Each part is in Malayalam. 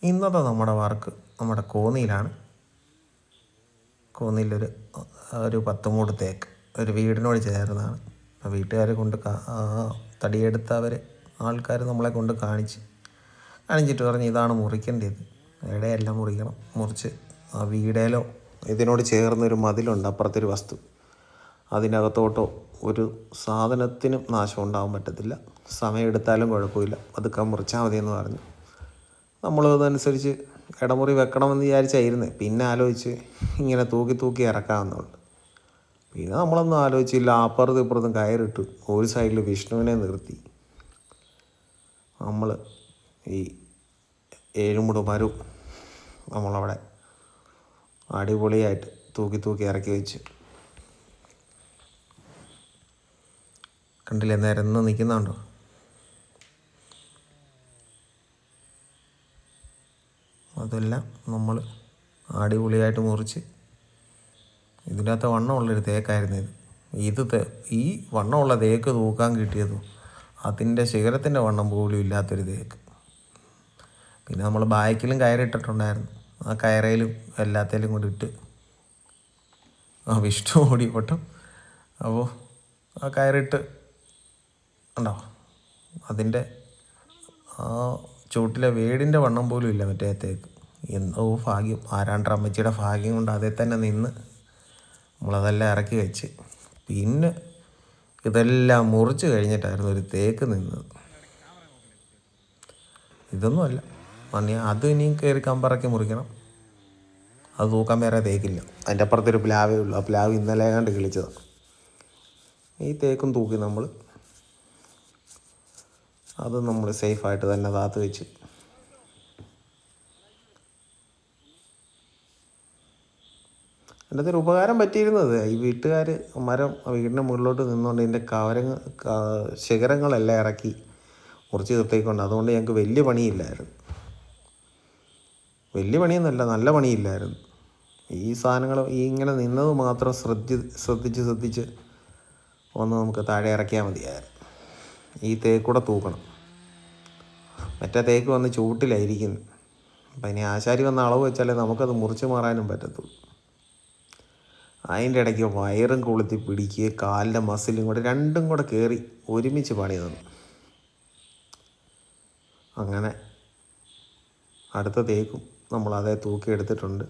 ഇന്നത്തെ നമ്മുടെ വർക്ക് നമ്മുടെ കോന്നിയിലാണ്. കോന്നിയിലൊരു ഒരു 10 മൂട് തേക്ക് ഒരു വീടിനോട് ചേർന്നാണ്. അപ്പോൾ വീട്ടുകാരെ കൊണ്ട് തടിയെടുത്തവർ ആൾക്കാർ നമ്മളെ കൊണ്ട് കാണിച്ചിട്ട് പറഞ്ഞ് ഇതാണ് മുറിക്കേണ്ടത്, ഇടയെല്ലാം മുറിക്കണം. മുറിച്ച് ആ വീടേലോ ഇതിനോട് ചേർന്നൊരു മതിലുണ്ട്, അപ്പുറത്തൊരു വസ്തു, അതിനകത്തോട്ടോ ഒരു സാധനത്തിനും നാശം ഉണ്ടാകാൻ പറ്റത്തില്ല. സമയമെടുത്താലും കുഴപ്പമില്ല, പതുക്കെ മുറിച്ചാൽ മതിയെന്ന് പറഞ്ഞു. നമ്മളതനുസരിച്ച് ഇടമുറി വെക്കണമെന്ന് വിചാരിച്ചായിരുന്നു. പിന്നെ ആലോചിച്ച് ഇങ്ങനെ തൂക്കി ഇറക്കാമെന്നുണ്ട്. പിന്നെ നമ്മളൊന്നും ആലോചിച്ചില്ല, അപ്പുറത്തും ഇപ്പുറത്തും കയറിട്ട് ഒരു സൈഡിൽ വിഷ്ണുവിനെ നിർത്തി നമ്മൾ ഈ 7 മൂട് മരവും നമ്മളവിടെ അടിപൊളിയായിട്ട് തൂക്കി ഇറക്കി വെച്ച്. കണ്ടില്ലേ നിരന്ന് നിൽക്കുന്നുണ്ടോ? അതെല്ലാം നമ്മൾ അടിപൊളിയായിട്ട് മുറിച്ച്. ഇതിനകത്ത് വണ്ണമുള്ളൊരു തേക്കായിരുന്നു ഈ വണ്ണമുള്ള തേക്ക് തൂക്കാൻ കിട്ടിയതും അതിൻ്റെ ശിഖരത്തിൻ്റെ വണ്ണം പോലും ഇല്ലാത്തൊരു തേക്ക്. പിന്നെ നമ്മൾ ബാക്കിലും കയറിട്ടിട്ടുണ്ടായിരുന്നു. ആ കയറയിലും എല്ലാത്തേലും കൂടി ഇട്ട് വിഷ്ണു ഓടി ഓട്ടം. അപ്പോൾ ആ കയറിട്ട് ഉണ്ടോ, അതിൻ്റെ ആ ചുവട്ടിലെ വേടിൻ്റെ വണ്ണം പോലും ഇല്ല മറ്റേ തേക്ക്. എന്തോ ഭാഗ്യം, ആരാണ്ടമ്മച്ചിയുടെ ഭാഗ്യം കൊണ്ട് അതേ തന്നെ നിന്ന് നമ്മളതെല്ലാം ഇറക്കി വെച്ച്. പിന്നെ ഇതെല്ലാം മുറിച്ച് കഴിഞ്ഞിട്ടായിരുന്നു ഒരു തേക്ക് നിന്നത്. ഇതൊന്നുമല്ല അത് ഇനിയും കയറി കമ്പറക്കി മുറിക്കണം. അത് തൂക്കാൻ വേറെ തേക്കില്ല. അതിൻ്റെ അപ്പുറത്തൊരു പ്ലാവേ ഉള്ളൂ. ആ പ്ലാവ് ഇന്നലെ കണ്ട് കിളിച്ചതാണ്. ഈ തേക്കും തൂക്കി നമ്മൾ സേഫായിട്ട് തന്നെ താത്ത് വെച്ച്. അതിൻ്റെ ഒരു ഉപകാരം പറ്റിയിരുന്നത്, ഈ വീട്ടുകാർ മരം വീടിൻ്റെ മുകളിലോട്ട് നിന്നുകൊണ്ട് ഇതിൻ്റെ ശിഖരങ്ങളെല്ലാം ഇറക്കി മുറിച്ച് തീർത്തേക്കൊണ്ട്. അതുകൊണ്ട് ഞങ്ങൾക്ക് വലിയ പണിയില്ലായിരുന്നു. വലിയ പണിയൊന്നുമല്ല, നല്ല പണിയില്ലായിരുന്നു. ഈ സാധനങ്ങൾ ഇങ്ങനെ നിന്നത് മാത്രം ശ്രദ്ധിച്ച് ഒന്ന് നമുക്ക് താഴെ ഇറക്കിയാൽ മതിയായിരുന്നു. ഈ തേക്കൂടെ തൂക്കണം. മറ്റേ തേക്ക് വന്ന് ചൂട്ടിലായിരിക്കുന്നു. അപ്പം ഇനി ആശാരി വന്ന അളവ് വെച്ചാലേ നമുക്കത് മുറിച്ച് മാറാനും പറ്റത്തുള്ളൂ. അതിൻ്റെ ഇടയ്ക്ക് വയറും കൊളുത്തി പിടിക്കുക, കാലിൻ്റെ മസിലും കൂടെ രണ്ടും കൂടെ കയറി ഒരുമിച്ച് പണി തന്നു. അങ്ങനെ അടുത്ത തേക്കും നമ്മളതേ തൂക്കി എടുത്തിട്ടുണ്ട്.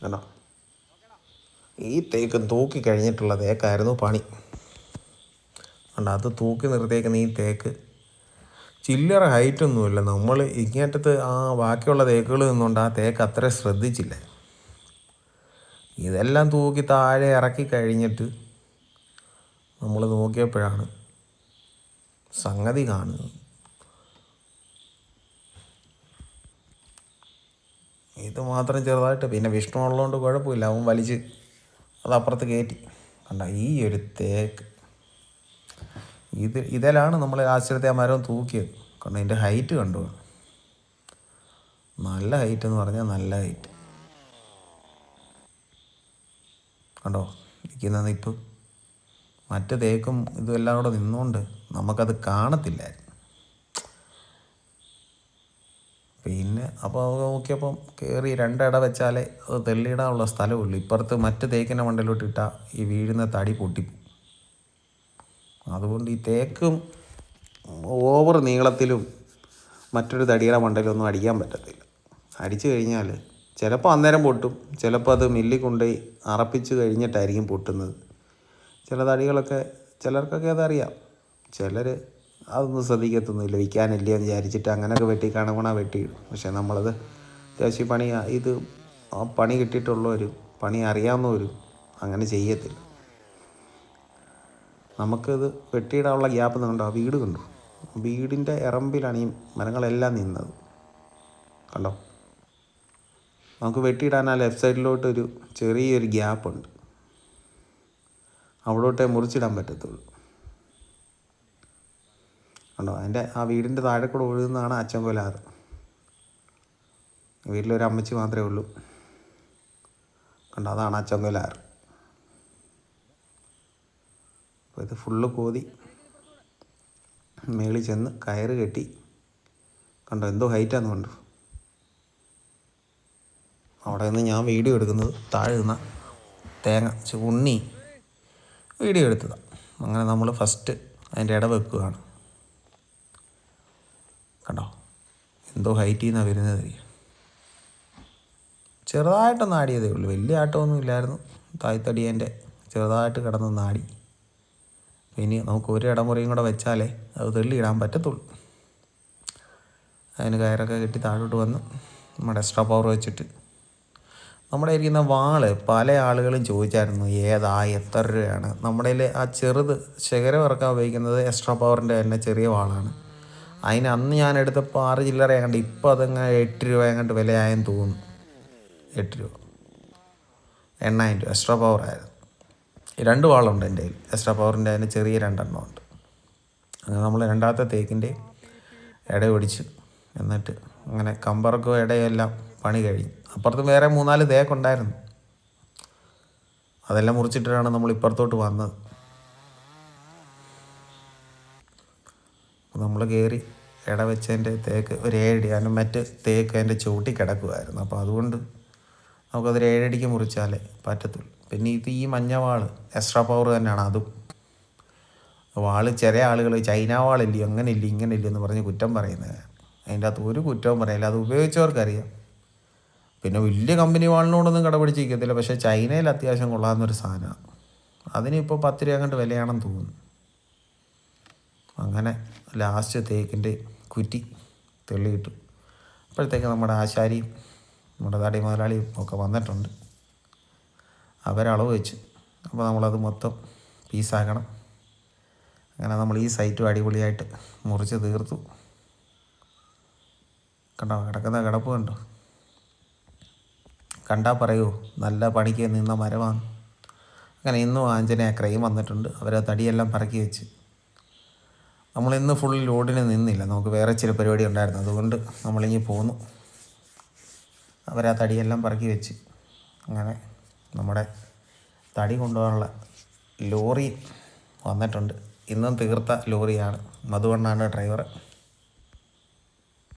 കണ്ടോ, ഈ തേക്കും തൂക്കി കഴിഞ്ഞിട്ടുള്ള തേക്കായിരുന്നു പണി. കണ്ടോ, അത് തൂക്കി നിർത്തിയേക്കുന്ന ഈ തേക്ക് ചില്ലറ ഹൈറ്റൊന്നുമില്ല. നമ്മൾ ഇങ്ങേറ്റത്ത് ബാക്കിയുള്ള തേക്കുകൾ നിന്നുകൊണ്ട് ആ തേക്ക് അത്ര ശ്രദ്ധിച്ചില്ല. ഇതെല്ലാം തൂക്കി താഴെ ഇറക്കി കഴിഞ്ഞിട്ട് നമ്മൾ നോക്കിയപ്പോഴാണ് സംഗതി കാണുന്നത്. ഇത് മാത്രം ചെറുതായിട്ട്, പിന്നെ വിഷ്ണു ഉള്ളതുകൊണ്ട് കുഴപ്പമില്ല, അവൻ വലിച്ച് അത് അപ്പുറത്ത് കയറ്റി. കണ്ട ഈ ഒരു തേക്ക് ഇതിലാണ് നമ്മൾ ആശ്രയത്തെ ആ മരം തൂക്കിയത്. കണ്ടോ, ഇതിൻ്റെ ഹൈറ്റ് കണ്ടു. നല്ല ഹൈറ്റ് എന്ന് പറഞ്ഞാൽ നല്ല ഹൈറ്റ്. കണ്ടോ ഇരിക്കുന്ന നിപ്പ്. മറ്റ് തേക്കും ഇതും എല്ലാം കൂടെ നിന്നുകൊണ്ട് നമുക്കത് കാണത്തില്ലായിരുന്നു. പിന്നെ അപ്പോൾ നോക്കിയപ്പം കയറി 2 ഇട വെച്ചാലേ അത് തെള്ളിയിടാനുള്ള സ്ഥലമുള്ളൂ. ഇപ്പുറത്ത് മറ്റ് തേക്കിൻ്റെ മണ്ടയിലോട്ട് ഇട്ടാൽ ഈ വീഴുന്ന തടി പൊട്ടിപ്പോവും. അതുകൊണ്ട് ഈ തേക്കും ഓവർ നീളത്തിലും മറ്റൊരു തടിയുടെ മണ്ടയിലൊന്നും അടിക്കാൻ പറ്റത്തില്ല. അടിച്ചു കഴിഞ്ഞാൽ ചിലപ്പോൾ അന്നേരം പൊട്ടും, ചിലപ്പോൾ അത് മില്ലിൽ കൊണ്ടുപോയി അറപ്പിച്ച് കഴിഞ്ഞിട്ടായിരിക്കും പൊട്ടുന്നത്. ചില തടികളൊക്കെ ചിലർക്കൊക്കെ അതറിയാം, ചിലർ അതൊന്നും ശ്രദ്ധിക്കത്തൊന്നുമില്ല. വിൽക്കാനില്ല എന്ന് വിചാരിച്ചിട്ട് അങ്ങനെയൊക്കെ വെട്ടിയിടും. പക്ഷേ നമ്മളത് അത്യാവശ്യം പണി കിട്ടിയിട്ടുള്ളവരും പണി അറിയാവുന്നവരും അങ്ങനെ ചെയ്യത്തില്ല. നമുക്കത് വെട്ടിയിടാനുള്ള ഗ്യാപ്പ് കണ്ടോ, ആ വീട് കണ്ടു. വീടിൻ്റെ ഇറമ്പിലാണ് ഈ മരങ്ങളെല്ലാം നിന്നത്. കണ്ടോ, നമുക്ക് വെട്ടിയിടാൻ ആ ലെഫ്റ്റ് സൈഡിലോട്ടൊരു ചെറിയൊരു ഗ്യാപ്പുണ്ട്, അവിടോട്ടേ മുറിച്ചിടാൻ പറ്റത്തുള്ളൂ. കണ്ടോ, അതിൻ്റെ ആ വീടിൻ്റെ താഴെ കൂടെ ഒഴുകുന്നതാണ് അച്ചൻകൊലാറ്. വീട്ടിലൊരു അമ്മച്ചി മാത്രമേ ഉള്ളൂ. കണ്ടോ, അതാണ് അച്ചൻകൊലാറ്. അപ്പോൾ ഇത് ഫുള്ള് കോതി മേളിൽ ചെന്ന് കയറ് കെട്ടി, കണ്ടോ എന്തോ ഹൈറ്റാന്ന് കണ്ടോ. അവിടെ നിന്ന് ഞാൻ വീഡിയോ എടുക്കുന്നത് താഴെ നിന്ന തേങ്ങ ഉണ്ണി വീഡിയോ എടുത്തതാണ്. അങ്ങനെ നമ്മൾ ഫസ്റ്റ് അതിൻ്റെ ഇട വെക്കുകയാണ്. കണ്ടോ എന്തോ ഹൈറ്റിൽ നിന്നാണ് വരുന്നത്. ചെറുതായിട്ടൊന്ന് ആടിയതേ ഉള്ളൂ, വലിയ ആട്ടമൊന്നും ഇല്ലായിരുന്നു. തായ്തടിയൻ്റെ ചെറുതായിട്ട് കിടന്ന് നാടി. ഇനി നമുക്ക് ഒരു ഇടമുറിയും കൂടെ വെച്ചാലേ അത് തെള്ളിയിടാൻ പറ്റത്തുള്ളൂ. അതിന് കയറൊക്കെ കെട്ടി താഴോട്ട് വന്ന് നമ്മുടെ എക്സ്ട്രാ പവർ വെച്ചിട്ട് നമ്മുടെ ഇരിക്കുന്ന വാള് പല ആളുകളും ചോദിച്ചായിരുന്നു ഏതാ എത്ര രൂപയാണ്. നമ്മുടെ ആ ചെറുത് ശകരം ഇറക്കാൻ ഉപയോഗിക്കുന്നത് എക്സ്ട്രാ പവറിൻ്റെ തന്നെ ചെറിയ വാളാണ്. അതിന് അന്ന് ഞാൻ എടുത്തപ്പോൾ 6 ചില്ലറ ആയതുകൊണ്ട് ഇപ്പോൾ അതങ്ങ് 8 രൂപ എങ്ങാണ്ട് വിലയായെന്ന് തോന്നുന്നു. 8 രൂപ 8000 രൂപ എക്സ്ട്രാ പവർ ആയിരുന്നു. 2 വാളുണ്ട് എൻ്റെ കയ്യിൽ. എക്സ്ട്രാ പവറിൻ്റെ അതിന് ചെറിയ 2 എണ്ണം ഉണ്ട്. അങ്ങനെ നമ്മൾ രണ്ടാമത്തെ തേക്കിൻ്റെ ഇട ഒടിച്ച് എന്നിട്ട് അങ്ങനെ കമ്പറക്കോ ഇടയെല്ലാം പണി കഴിഞ്ഞു. അപ്പുറത്ത് വേറെ 3-4 തേക്കുണ്ടായിരുന്നു. അതെല്ലാം മുറിച്ചിട്ടാണ് നമ്മൾ ഇപ്പുറത്തോട്ട് വന്നത്. നമ്മൾ കയറി ഇട വെച്ചതിൻ്റെ തേക്ക് ഒരു 7 അടി, അതിന് മറ്റ് തേക്ക് അതിൻ്റെ ചൂട്ടി കിടക്കുമായിരുന്നു. അപ്പോൾ അതുകൊണ്ട് നമുക്കതൊരു 7 അടിക്ക് മുറിച്ചാലേ പറ്റത്തുള്ളൂ. പിന്നെ ഈ മഞ്ഞ വാള് എക്സ്ട്രാ പവർ തന്നെയാണ്. അതും വാള് ചില ആളുകൾ ചൈന വാളില്ലയോ അങ്ങനെ ഇല്ല ഇങ്ങനെ ഇല്ല എന്ന് പറഞ്ഞ് കുറ്റം പറയുന്നത്. അതിൻ്റെ അകത്ത് ഒരു കുറ്റവും പറയില്ല, അത് ഉപയോഗിച്ചവർക്കറിയാം. പിന്നെ വലിയ കമ്പനി വാളിനോടൊന്നും കടപിടിച്ചിരിക്കത്തില്ല. പക്ഷേ ചൈനയിൽ അത്യാവശ്യം കൊള്ളാവുന്നൊരു സാധനമാണ്. അതിനിപ്പോൾ 10 രൂപ കണ്ട് വിലയാണെന്ന് തോന്നുന്നു. അങ്ങനെ ലാസ്റ്റ് തേക്കിൻ്റെ കുറ്റി തെള്ളിയിട്ടു. അപ്പോഴത്തേക്ക് നമ്മുടെ ആശാരിയും നമ്മുടെ തടി മുതലാളിയും ഒക്കെ വന്നിട്ടുണ്ട്. അവരളവ് വെച്ച്. അപ്പോൾ നമ്മളത് മൊത്തം പീസാക്കണം. അങ്ങനെ നമ്മൾ ഈ സൈറ്റും അടിപൊളിയായിട്ട് മുറിച്ച് തീർത്തു. കണ്ടോ കിടക്കുന്ന കിടപ്പ് കണ്ടോ. കണ്ടാൽ പറയൂ നല്ല പണിക്ക് നിന്ന മരമാണ്. അങ്ങനെ ഇന്നും ആഞ്ജനേയ ക്രെയിം വന്നിട്ടുണ്ട്. അവർ തടിയെല്ലാം പറക്കി വെച്ച്. നമ്മളിന്ന് ഫുൾ ലോഡിന് നിന്നില്ല, നമുക്ക് വേറെ ചില പരിപാടി ഉണ്ടായിരുന്നു. അതുകൊണ്ട് നമ്മളിങ്ങി പോന്നു. അവരാ തടിയെല്ലാം പറക്കി വെച്ച്. അങ്ങനെ നമ്മുടെ തടി കൊണ്ടുപോകാനുള്ള ലോറി വന്നിട്ടുണ്ട്. ഇന്നും തീർത്ത ലോറിയാണ്. മധുവണ്ണാണ് ഡ്രൈവർ.